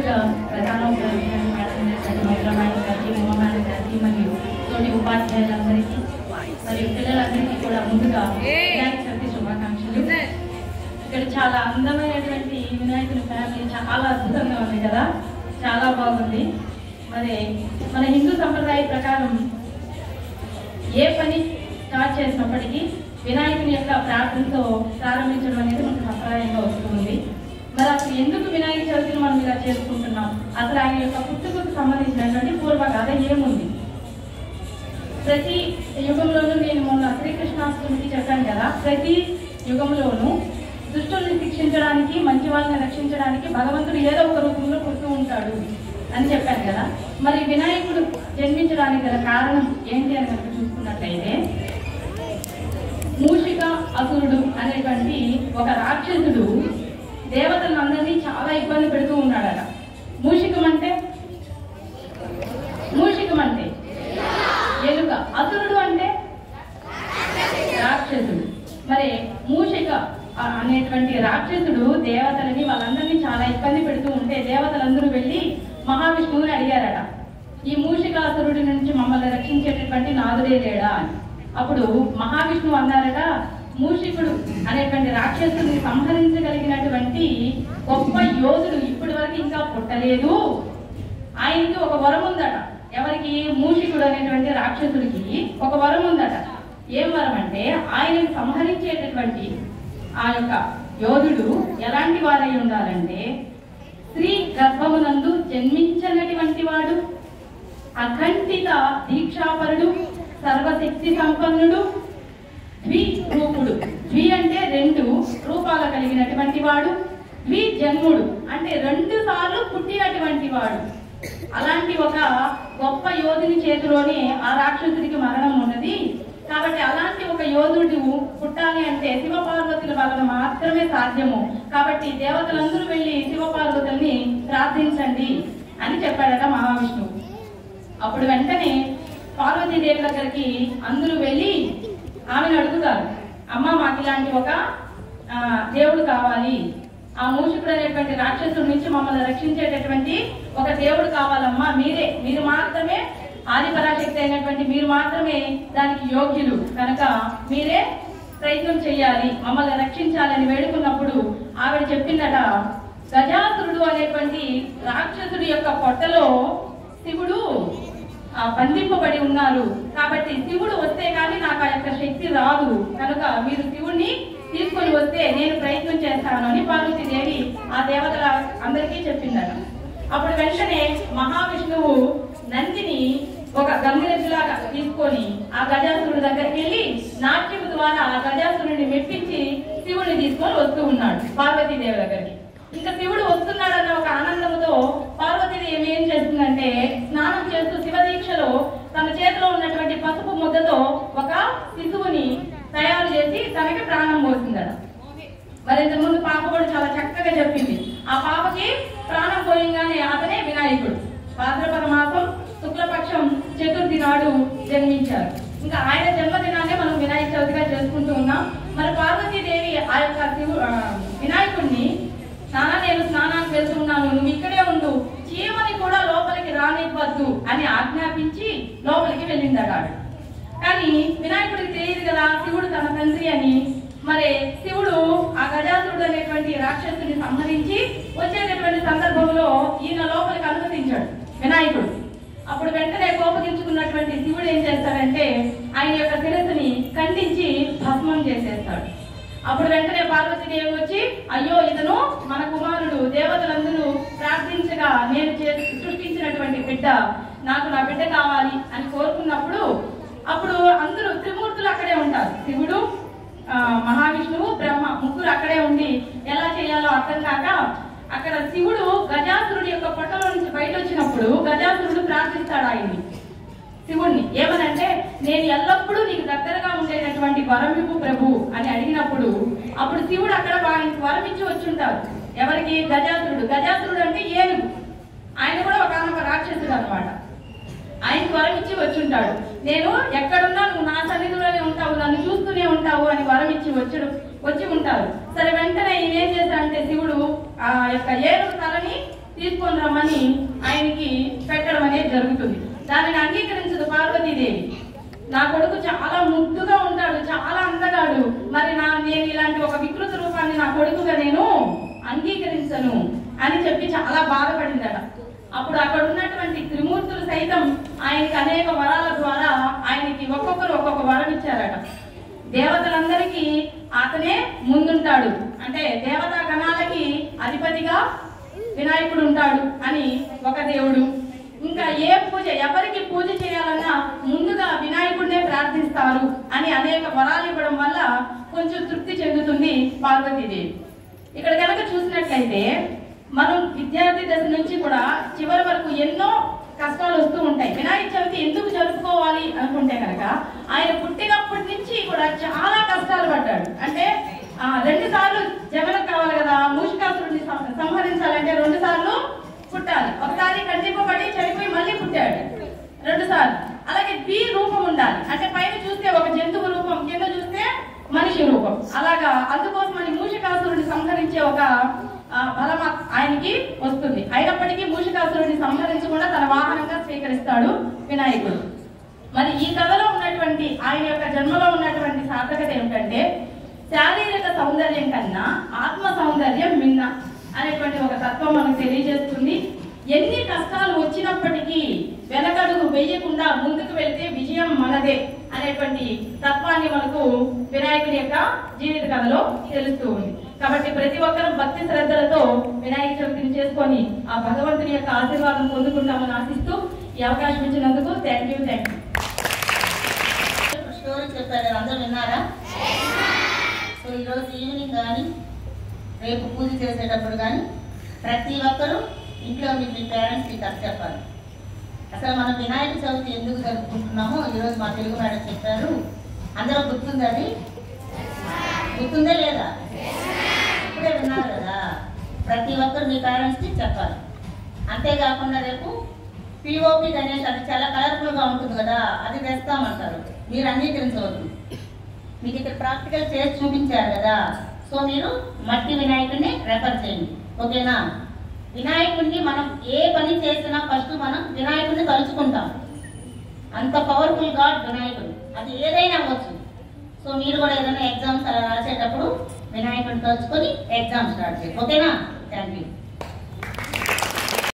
ముందుగా ప్రధానోపాధ్యాయులు మేడం గారికి, ఉమా మేడం గారికి మరియు తోటి ఉపాధ్యాయులందరికీ మరియు పిల్లలందరికీ కూడా ముందుగా వినాయక చవితి శుభాకాంక్షలు. ఇక్కడ చాలా అందమైనటువంటి వినాయకుని ఫ్యామిలీ చాలా అద్భుతంగా ఉంది కదా, చాలా బాగుంది. మరి మన హిందూ సంప్రదాయ ప్రకారం ఏ పని స్టార్ట్ చేసినప్పటికీ వినాయకుని యొక్క ప్రార్థనతో ప్రారంభించడం అనేది మనకు సంప్రదాయంగా వస్తుంది. మరి అసలు ఎందుకు వినాయక చవితిని మనం ఇలా చేసుకుంటున్నాం, అసలు ఆయన యొక్క పుట్టుకకు సంబంధించినటువంటి పూర్వగాథ ఏముంది? ప్రతి యుగంలోనూ, నేను మొన్న శ్రీకృష్ణాష్టమికి చెప్పాను కదా, ప్రతి యుగంలోనూ దుష్టుల్ని శిక్షించడానికి, మంచి వాళ్ళని రక్షించడానికి భగవంతుడు ఏదో ఒక రూపంలో పుడుతూ ఉంటాడు అని చెప్పాను కదా. మరి వినాయకుడు జన్మించడానికి గల కారణం ఏంటి అని కనుక చూసుకున్నట్లయితే, మూషిక అసురుడు అనేటువంటి ఒక రాక్షసుడు దేవతలందరినీ చాలా ఇబ్బంది పెడుతూ ఉన్నాడట. మూషికం అంటే ఎలుక, అసురుడు అంటే రాక్షసుడు. మరి మూషిక అనేటువంటి రాక్షసుడు దేవతలని వాళ్ళందరినీ చాలా ఇబ్బంది పెడుతూ ఉంటే దేవతలందరూ వెళ్ళి మహావిష్ణువుని అడిగారట, ఈ మూషికాసురుడి నుంచి మమ్మల్ని రక్షించేటటువంటి నాదుడే లేడా అని. అప్పుడు మహావిష్ణువు అన్నారట, మూషికుడు అనేటువంటి రాక్షసుడిని సంహరించగలిగినటువంటి గొప్ప యోధుడు ఇప్పటి వరకు ఇంకా పుట్టలేదు. ఆయనకి ఒక వరం ఉందట. ఎవరికి? మూషికుడు అనేటువంటి రాక్షసుడికి ఒక వరం ఉందట. ఏం వరం అంటే, ఆయనను సంహరించేటటువంటి ఆ యొక్క యోధుడు ఎలాంటి వారై ఉండాలంటే, స్త్రీ గర్భమునందు జన్మించనటువంటి వాడు, అఖండిత దీక్షాపరుడు, సర్వశక్తి సంపన్నుడు, ద్విరూపుడు. ద్వి అంటే రెండు రూపాలు కలిగినటువంటి వాడు, ద్విజన్ముడు అంటే 2 సార్లు పుట్టినటువంటి వాడు. అలాంటి ఒక గొప్ప యోధుని చేతిలోనే ఆ రాక్షసుడికి మరణం ఉన్నది. కాబట్టి అలాంటి ఒక యోధుడు పుట్టాలి అంటే శివపార్వతుల వలన మాత్రమే సాధ్యము. కాబట్టి దేవతలందరూ వెళ్ళి శివపార్వతుల్ని ప్రార్థించండి అని చెప్పాడట మహావిష్ణువు. అప్పుడు వెంటనే పార్వతీదేవి దగ్గరికి అందరూ వెళ్ళి ఆమెను అడుగుతారు, అమ్మ మాకు ఇలాంటి ఒక దేవుడు కావాలి, ఆ మూషికుడు అనేటువంటి రాక్షసుడి నుంచి మమ్మల్ని రక్షించేటటువంటి ఒక దేవుడు కావాలమ్మా, మీరు మాత్రమే ఆదిపరాశక్తి అయినటువంటి మీరు మాత్రమే దానికి యోగ్యులు కనుక మీరే ప్రయత్నం చేయాలి, మమ్మల్ని రక్షించాలని వేడుకున్నప్పుడు ఆవిడ చెప్పిందట, గజాసురుడు అనేటువంటి రాక్షసుడి యొక్క పొట్టలో శివుడు బంధింపబడి ఉన్నారు. కాబట్టి శివుడు వస్తే కానీ నాకు ఆ యొక్క శక్తి రాదు, కనుక మీరు శివుడిని తీసుకొని వస్తే నేను ప్రయత్నం చేస్తాను అని పార్వతీదేవి ఆ దేవతల అందరికీ చెప్పిందట. అప్పుడు వెంటనే మహావిష్ణువు నందిని ఒక గంగిరెద్దులాగా తీసుకొని ఆ గజాసురుడి దగ్గరికి వెళ్ళి నాట్యము ద్వారా ఆ గజాసురుడిని మెప్పించి శివుడిని తీసుకొని వస్తూ ఉన్నాడు పార్వతీదేవి దగ్గరికి. ఇంకా శివుడు వస్తున్నాడన్న ఒక ఆనందంతో పార్వతీదేవి ఏం చేస్తుందంటే, స్నానం చేస్తూ శివదీక్షలో తన చేతిలో ఉన్నటువంటి పసుపు ముద్దతో ఒక శిశువుని తయారు చేసి తనకి ప్రాణం పోసిందట. మరి ఇంతకుముందు పాప కూడా చాలా చక్కగా చెప్పింది. ఆ పాపకి ప్రాణం పోయంగానే అతనే వినాయకుడు. భాద్రపద మాసం శుక్లపక్షం చతుర్థి నాడు జన్మించారు. ఇంకా ఆయన జన్మదినాన్ని మనం వినాయక చవితిగా చేసుకుంటూ ఉన్నాం. మరి పార్వతీదేవి ఆ యొక్క వినాయకుడిని, నేను స్నానానికి వెళ్తున్నాను, నువ్వు ఇక్కడే ఉండు, చీమని కూడా లోపలికి రానివ్వద్దు అని ఆజ్ఞాపించి లోపలికి వెళ్ళిందట. కానీ వినాయకుడికి తెలియదు కదా శివుడు తన తండ్రి అని. మరి శివుడు ఆ గజాసురుడు అనేటువంటి రాక్షసుని సంహరించి వచ్చేటటువంటి సందర్భంలో ఈయన లోపలికి అనుమతించాడు వినాయకుడు. అప్పుడు వెంటనే కోపగించుకున్నటువంటి శివుడు ఏం చేస్తాడంటే, ఆయన యొక్క శిరస్సుని ఖండించి భస్మం చేసేస్తాడు. అప్పుడు వెంటనే పార్వతీదేవి వచ్చి, అయ్యో ఇతను మన కుమారుడు, దేవతలందరూ ప్రార్థించగా నేను సృష్టించినటువంటి బిడ్డ, నాకు నా బిడ్డ కావాలి అని కోరుకున్నప్పుడు అప్పుడు అందరూ త్రిమూర్తులు అక్కడే ఉంటారు. శివుడు, మహావిష్ణువు, బ్రహ్మ ముగ్గురు అక్కడే ఉండి ఎలా చేయాలో అర్థం కాక అక్కడ శివుడు గజాసురుడి యొక్క పొట్టలో నుంచి బయట వచ్చినప్పుడు గజాసురుడు ప్రార్థిస్తాడు ఆయన్ని, శివుణ్ణి ఏమనంటే, నేను ఎల్లప్పుడూ నీకు దగ్గరగా ఉండేటటువంటి వరమిపు ప్రభు అని అడిగినప్పుడు అప్పుడు శివుడు అక్కడ ఆయనకి వరం ఇచ్చి వచ్చుంటారు. ఎవరికి? గజాసురుడు. గజాసురుడు అంటే ఏనుగు. ఆయన కూడా ఒక రాక్షసుడు అనమాట. ఆయనకు వరం ఇచ్చి వచ్చుంటాడు, నేను ఎక్కడున్నా నువ్వు నా సన్నిధిలోనే ఉంటావు, నన్ను చూస్తూనే ఉంటావు అని వరం ఇచ్చి వచ్చి ఉంటారు. సరే వెంటనే ఈయన ఏం చేశాడంటే శివుడు ఆ యొక్క ఏనుగు తలని తీసుకొని రమ్మని ఆయనకి పెట్టడం అనేది జరుగుతుంది. దానిని అంగీకరించదు పార్వతీదేవి. నా కొడుకు చాలా ముద్దుగా ఉంటాడు, చాలా అందగాడు, మరి నేను ఇలాంటి ఒక వికృత రూపాన్ని నా కొడుకుగా నేను అంగీకరించను అని చెప్పి చాలా బాధపడిందట. అప్పుడు అక్కడ ఉన్నటువంటి త్రిమూర్తులు సైతం ఆయనకి అనేక వరాల ద్వారా ఆయనకి ఒక్కొక్కరు ఒక్కొక్క వరం ఇచ్చారట. దేవతలందరికీ అతనే ముందుంటాడు, అంటే దేవతా గణాలకి అధిపతిగా వినాయకుడు ఉంటాడు అని ఒక దేవుడు. ఇంకా ఏ పూజ, ఎవరికి పూజ చేయాలన్నా ముందుగా వినాయకుడినే ప్రార్థిస్తారు అని అనేక వరాలు ఇవ్వడం వల్ల కొంచెం తృప్తి చెందుతుంది పార్వతీదేవి. ఇక్కడ కనుక చూసినట్లయితే మనం విద్యార్థి దశ నుంచి కూడా చివరి వరకు ఎన్నో కష్టాలు వస్తూ ఉంటాయి. వినాయక చవితి ఎందుకు జరుపుకోవాలి అనుకుంటే కనుక ఆయన పుట్టినప్పటి నుంచి కూడా చాలా కష్టాలు పడ్డాడు. అంటే 2 సార్లు జగనం కావాలి కదా, మూషికాసురుడిని సంహరించాలంటే 2 సార్లు పుట్టాలి. ఒకసారి కంటింపబడి చనిపోయి మళ్ళీ పుట్టాడు 2 సార్లు. అలాగే రూపం ఉండాలి, అంటే పైన చూస్తే ఒక జంతువు రూపం, కింద చూస్తే మనిషి రూపం. అలాగా అందుకోసమని మూషికాసురుడిని సంహరించే ఒక బలం ఆయనకి వస్తుంది. అయినప్పటికీ మూషికాసురుడిని సంహరించకుండా తన వాహనంగా స్వీకరిస్తాడు వినాయకుడు. మరి ఈ కథలో ఉన్నటువంటి ఆయన యొక్క జన్మలో ఉన్నటువంటి సార్థకత ఏమిటంటే శారీరక సౌందర్యం కన్నా ఆత్మ సౌందర్యం మిన్న అనేటువంటి ఒక తత్వం మనకు తెలియజేస్తుంది. ఎన్ని కష్టాలు వచ్చినప్పటికీ వెనకడుగు వేయకుండా ముందుకు వెళ్తే విజయం మనదే అనేటువంటి తత్వాన్ని మనకు వినాయకుడి యొక్క జీవిత కథలో తెలుస్తూ ఉంది. కాబట్టి ప్రతి ఒక్కరూ భక్తి శ్రద్ధలతో వినాయక చవితిని చేసుకొని ఆ భగవంతుని యొక్క ఆశీర్వాదం పొందుకుంటామని ఆశిస్తూ ఈ అవకాశం ఇచ్చినందుకు థ్యాంక్ యూ. స్టోరీ చెప్పారు, అందరూ విన్నారా? సో ఈరోజు ఈవినింగ్ కానీ రేపు పూజ చేసేటప్పుడు కానీ ప్రతి ఒక్కరూ ఇంట్లో మీ పేరెంట్స్కి కథ చెప్పాలి. అసలు మనం వినాయక చవితి ఎందుకు జరుపుకుంటున్నామో ఈరోజు మా తెలుగు మేడం చెప్పారు. అందరూ గుర్తుందండి? గుర్తుందే లేదా? ఇప్పుడే విన్నారు కదా. ప్రతి ఒక్కరు మీ పేరెంట్స్కి చెప్పాలి. అంతేకాకుండా రేపు పిఓపి గణేష్, అది చాలా కలర్ఫుల్గా ఉంటుంది కదా, అది తెస్తామంటారు. మీరు అంగీకరించవద్దు. మీకు ఇక్కడ ప్రాక్టికల్ చేసి చూపించారు కదా, సో మీరు మట్టి వినాయకుడిని రెఫర్ చేయండి, ఓకేనా? వినాయకుడిని మనం ఏ పని చేసినా ఫస్ట్ మనం వినాయకుడిని తలుచుకుంటాం. అంత పవర్ఫుల్ గాడ్ వినాయకుడు, అది ఏదైనా అవ్వచ్చు. సో మీరు కూడా ఏదైనా ఎగ్జామ్స్ రాసేటప్పుడు వినాయకుడిని తలుచుకొని ఎగ్జామ్ స్టార్ట్ చేయండి, ఓకేనా? Thank you.